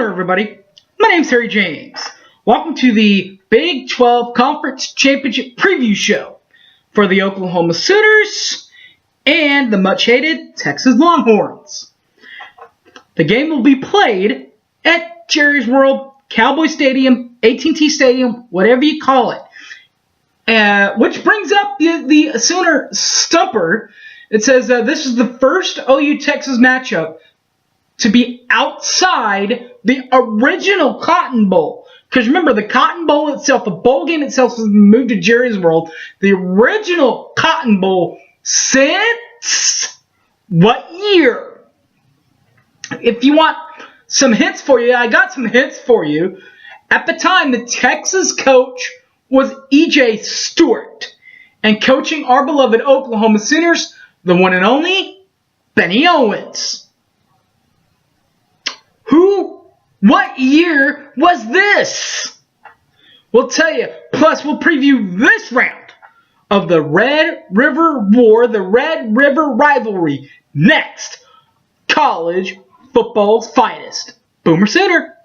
Sooner, everybody. My name's Harry James. Welcome to the Big 12 Conference Championship Preview Show for the Oklahoma Sooners and the much-hated Texas Longhorns. The game will be played at Jerry's World, Cowboy Stadium, AT&T Stadium, whatever you call it. Which brings up the Sooner Stumper. It says this is the first OU-Texas matchup to be outside the original Cotton Bowl. Because remember, the Cotton Bowl itself, the bowl game itself, was moved to Jerry's World. The original Cotton Bowl since what year? If you want some hints for you, I got some hints for you. At the time, the Texas coach was E.J. Stewart. And coaching our beloved Oklahoma Sooners, the one and only Benny Owens. What year was this? We'll tell you. Plus, we'll preview this round of the Red River War, the Red River Rivalry. Next, college football's finest. Boomer Sooner.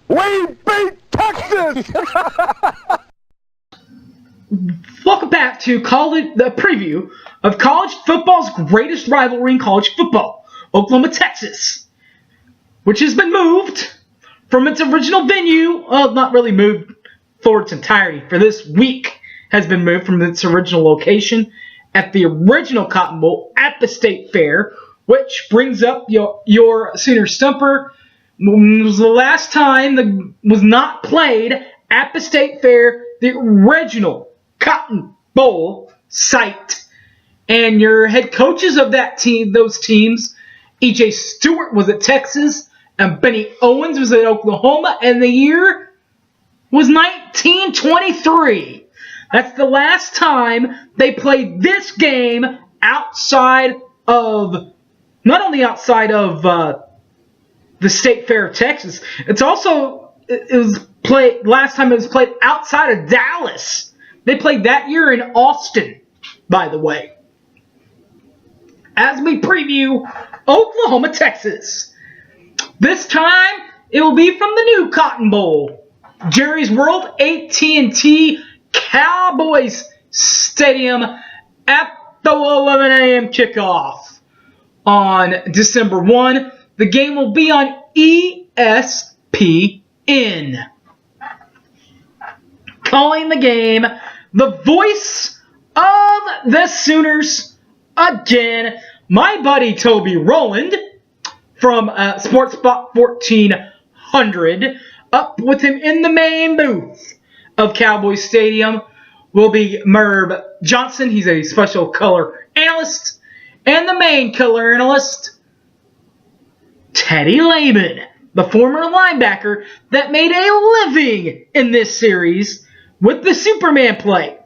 We beat Texas! Welcome back to the preview of college football's greatest rivalry in college football, Oklahoma, Texas, which has been moved from its original venue. Well, not really moved for its entirety. For this week, has been moved from its original location at the original Cotton Bowl at the State Fair, which brings up your Sooner Stumper. When was the last time that was not played at the State Fair, the original Cotton Bowl site? And your head coaches of those teams, E.J. Stewart was at Texas, and Benny Owens was at Oklahoma, and the year was 1923. That's the last time they played this game outside of, not only outside of the State Fair of Texas. Last time it was played outside of Dallas. They played that year in Austin, by the way. As we preview Oklahoma, Texas. This time, it will be from the new Cotton Bowl. Jerry's World, AT&T Cowboys Stadium at the 11 a.m. kickoff on December 1. The game will be on ESPN. Calling the game, the voice of the Sooners again, my buddy Toby Rowland from Sports Spot 1400. Up with him in the main booth of Cowboy Stadium will be Merv Johnson. He's a special color analyst. And the main color analyst, Teddy Lehman, the former linebacker that made a living in this series with the Superman play.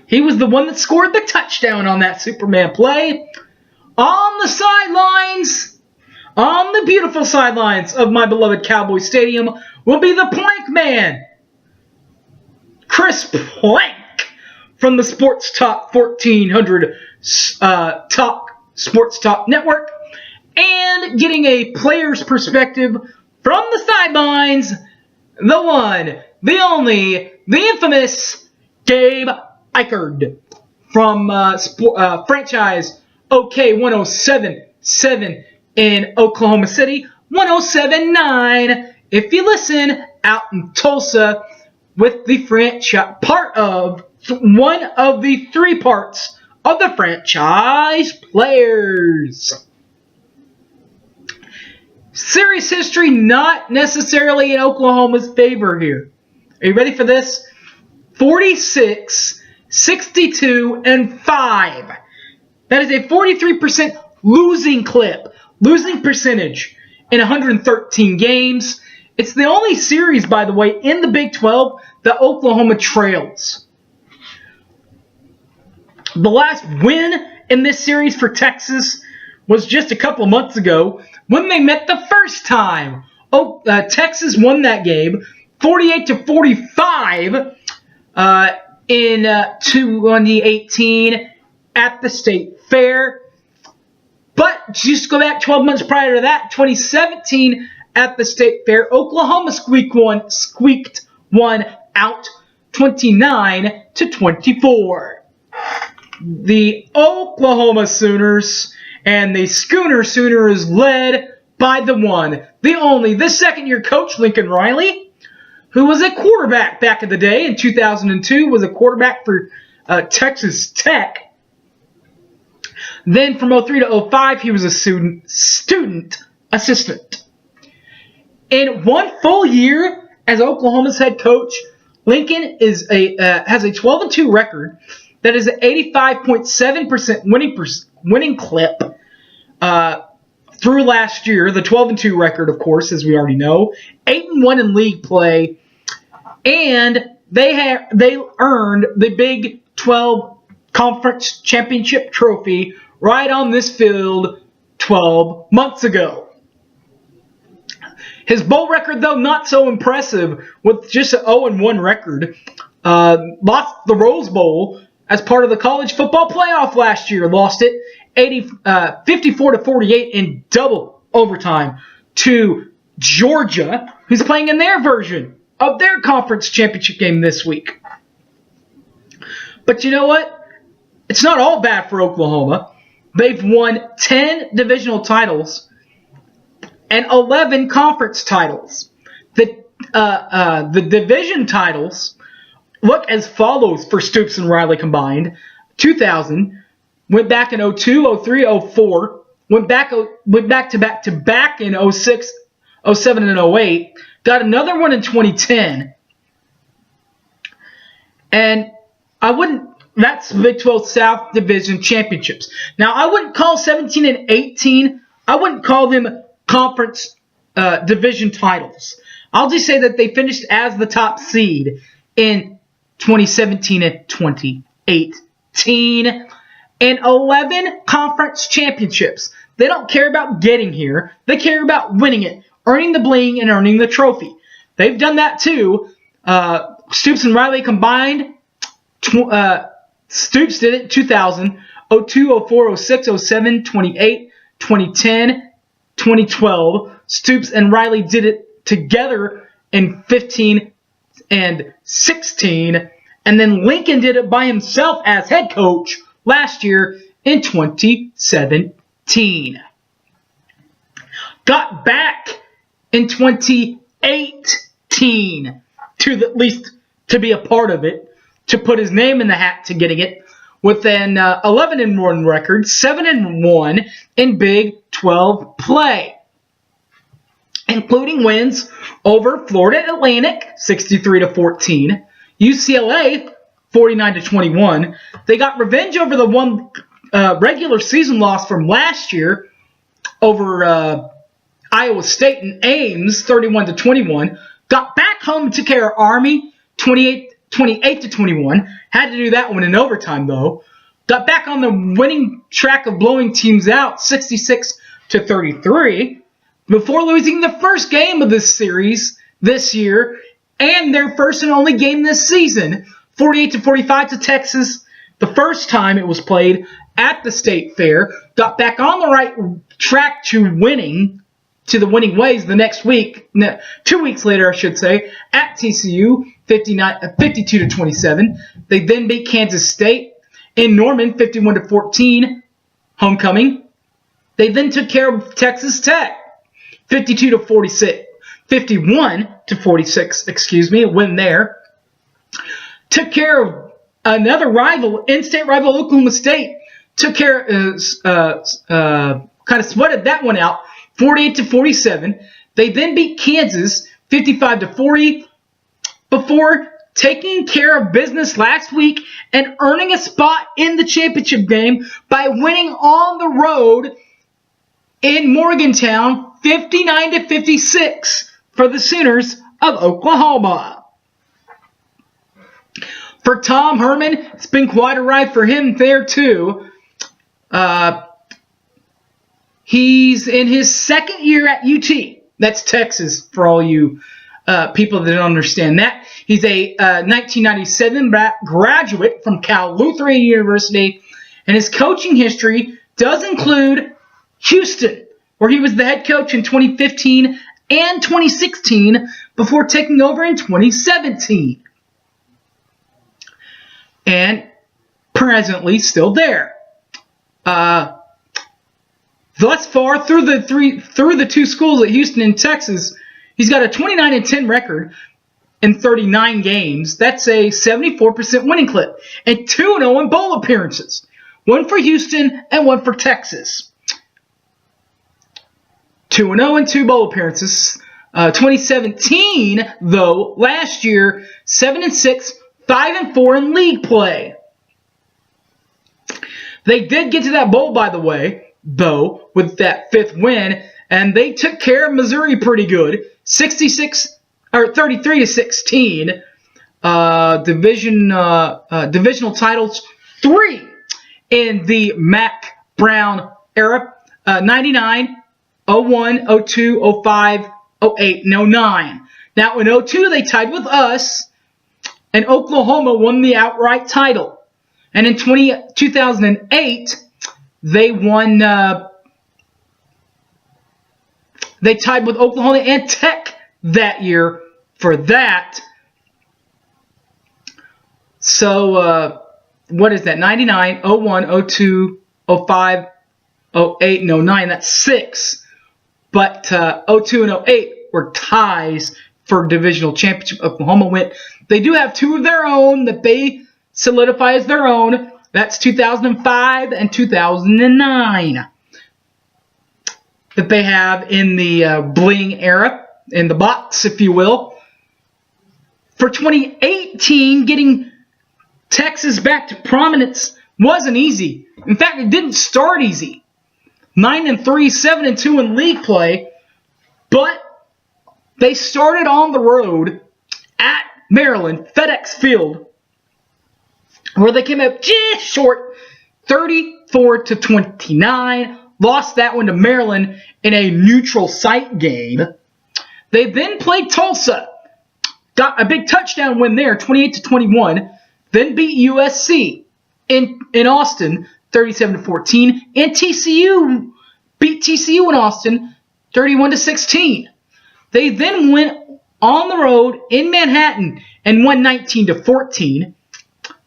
He was the one that scored the touchdown on that Superman play. On the sidelines, on the beautiful sidelines of my beloved Cowboy Stadium, will be the Plank Man, Chris Plank, from the Sports Talk 1400 Sports Talk Network, and getting a player's perspective from the sidelines, the one, the only, the infamous Gabe Eichard from franchise OK 107.7 in Oklahoma City, 107.9 if you listen out in Tulsa, with the franchise part of one of the three parts of the franchise players. series history not necessarily in Oklahoma's favor here. Are you ready for this? 46, 62, and 5. That is a 43% losing percentage in 113 games. It's the only series, by the way, in the Big 12 that Oklahoma trails. The last win in this series for Texas was just a couple of months ago when they met the first time. Texas won that game 48-45 in 2018 at the State Fair. But just go back 12 months prior to that, 2017 at the State Fair, Oklahoma squeaked one out 29-24. The Oklahoma Sooners and the Schooner Sooners led by the one, the only, the second-year coach, Lincoln Riley, who was a quarterback back in the day in 2002, was a quarterback for Texas Tech. Then from 03 to 05, he was a student assistant. In one full year as Oklahoma's head coach, Lincoln has a 12-2 record. That is an 85.7% winning clip through last year. The 12-2 record, of course, as we already know. 8-1 in league play, and they earned the Big 12 Conference Championship trophy right on this field 12 months ago. His bowl record, though, not so impressive, with just an 0-1 record. Lost the Rose Bowl as part of the college football playoff last year. Lost it 54-48 in double overtime to Georgia, who's playing in their version of their conference championship game this week. But you know what? It's not all bad for Oklahoma. They've won 10 divisional titles and 11 conference titles. The division titles look as follows for Stoops and Riley combined. 2000, went back in 02, 03, 04, went back to back in 06, 07, and 08, got another one in 2010. And that's Big 12 South Division Championships. Now, I wouldn't call 17 and 18, I wouldn't call them conference division titles. I'll just say that they finished as the top seed in 2017 and 2018. And 11 conference championships. They don't care about getting here. They care about winning it, earning the bling, and earning the trophy. They've done that too. Stoops and Riley combined. Stoops did it in 2000, 02, 04, 06, 07, 28, 2010, 2012. Stoops and Riley did it together in 15 and 16. And then Lincoln did it by himself as head coach last year in 2017. Got back in 2018 at least to be a part of it, to put his name in the hat to getting it, with an 11-1 record, 7-1 in Big 12 play, including wins over Florida Atlantic 63-14, UCLA 49-21. They got revenge over the one regular season loss from last year over Iowa State and Ames 31-21. Got back home and took care of Army 28-21. Had to do that one in overtime, though. Got back on the winning track of blowing teams out 66-33 before losing the first game of this series this year and their first and only game this season, 48-45 to Texas. The first time it was played at the State Fair. Got back on the right track to the winning ways the next week, 2 weeks later, I should say, at TCU, 52-27. They then beat Kansas State in Norman, 51-14, homecoming. They then took care of Texas Tech, 51-46, a win there. Took care of another rival, in-state rival Oklahoma State. Took care, kind of sweated that one out, 48-47. They then beat Kansas 55-40 before taking care of business last week and earning a spot in the championship game by winning on the road in Morgantown 59-56 for the Sooners of Oklahoma. For Tom Herman, it's been quite a ride for him there too. He's in his second year at UT. That's Texas for all you people that don't understand that. He's a 1997 graduate from Cal Lutheran University, and his coaching history does include Houston, where he was the head coach in 2015 and 2016 before taking over in 2017. And presently still there. Thus far, through the two schools at Houston and Texas, he's got a 29-10 record in 39 games. That's a 74% winning clip. And 2-0 in bowl appearances. One for Houston and one for Texas. 2-0 in 2 bowl appearances. 2017, though, last year, 7-6, 5-4 in league play. They did get to that bowl, by the way, though, with that 5th win, and they took care of Missouri pretty good, 33-16. Divisional titles, 3 in the Mac Brown era, 99, 01, 02, 05, 08, and 09. Now, in 02, they tied with us, and Oklahoma won the outright title. And in 2008, they won. They tied with Oklahoma and Tech that year for that. So, what is that? 99, 01, 02, 05, 08, and 09. That's 6. But 02 and 08 were ties for divisional championship. Oklahoma went. They do have 2 of their own that they solidify as their own. That's 2005 and 2009 that they have in the bling era, in the box, if you will. For 2018, getting Texas back to prominence wasn't easy. In fact, it didn't start easy. 9-3, 7-2 in league play, but they started on the road at Maryland, FedEx Field, where they came up just short, 34-29. Lost that one to Maryland in a neutral site game. They then played Tulsa. Got a big touchdown win there, 28-21. Then beat USC in Austin, 37-14. And TCU beat TCU in Austin, 31-16. They then went on the road in Manhattan and won 19-14.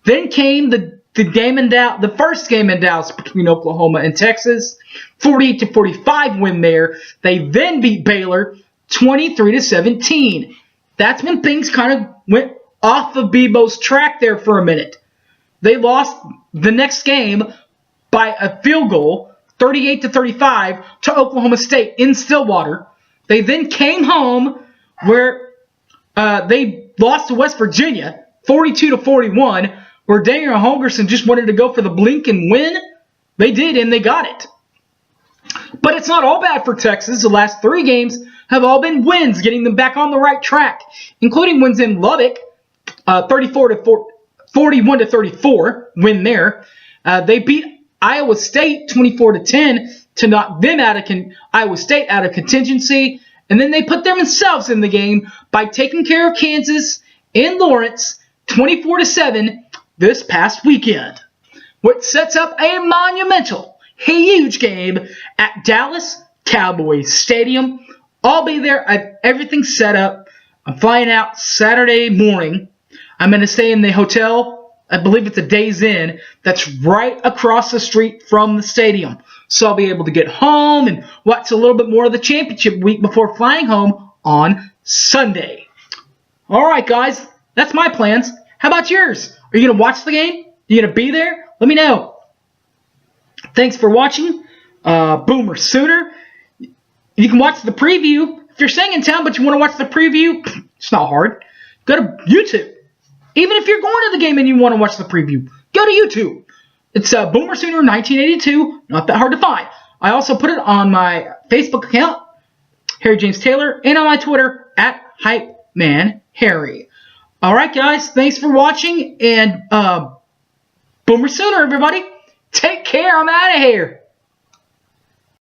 Then came the game in Dallas, the first game in Dallas between Oklahoma and Texas, 48-45 win there. They then beat Baylor 23-17. That's when things kind of went off of Bebo's track there for a minute. They lost the next game by a field goal, 38-35, to Oklahoma State in Stillwater. They then came home where they lost to West Virginia, 42-41, where Daniel Holgerson just wanted to go for the blink and win. They did, and they got it. But it's not all bad for Texas. The last 3 games have all been wins, getting them back on the right track, including wins in Lubbock, 41-34 win there. They beat Iowa State 24-10 to knock them Iowa State out of contingency, and then they put themselves in the game by taking care of Kansas in Lawrence 24-7 this past weekend, which sets up a monumental, huge game at Dallas Cowboys Stadium. I'll be there. I have everything set up. I'm flying out Saturday morning. I'm going to stay in the hotel. I believe it's a Days Inn. That's right across the street from the stadium. So I'll be able to get home and watch a little bit more of the championship week before flying home on Sunday. All right, guys. That's my plans. How about yours? Are you going to watch the game? Are you going to be there? Let me know. Thanks for watching. Boomer Sooner. You can watch the preview. If you're staying in town but you want to watch the preview, it's not hard. Go to YouTube. Even if you're going to the game and you want to watch the preview, go to YouTube. It's Boomer Sooner 1982. Not that hard to find. I also put it on my Facebook account, Harry James Taylor, and on my Twitter, @HypeManHarry. Alright, guys. Thanks for watching. And Boomer Sooner, everybody. Take care. I'm out of here.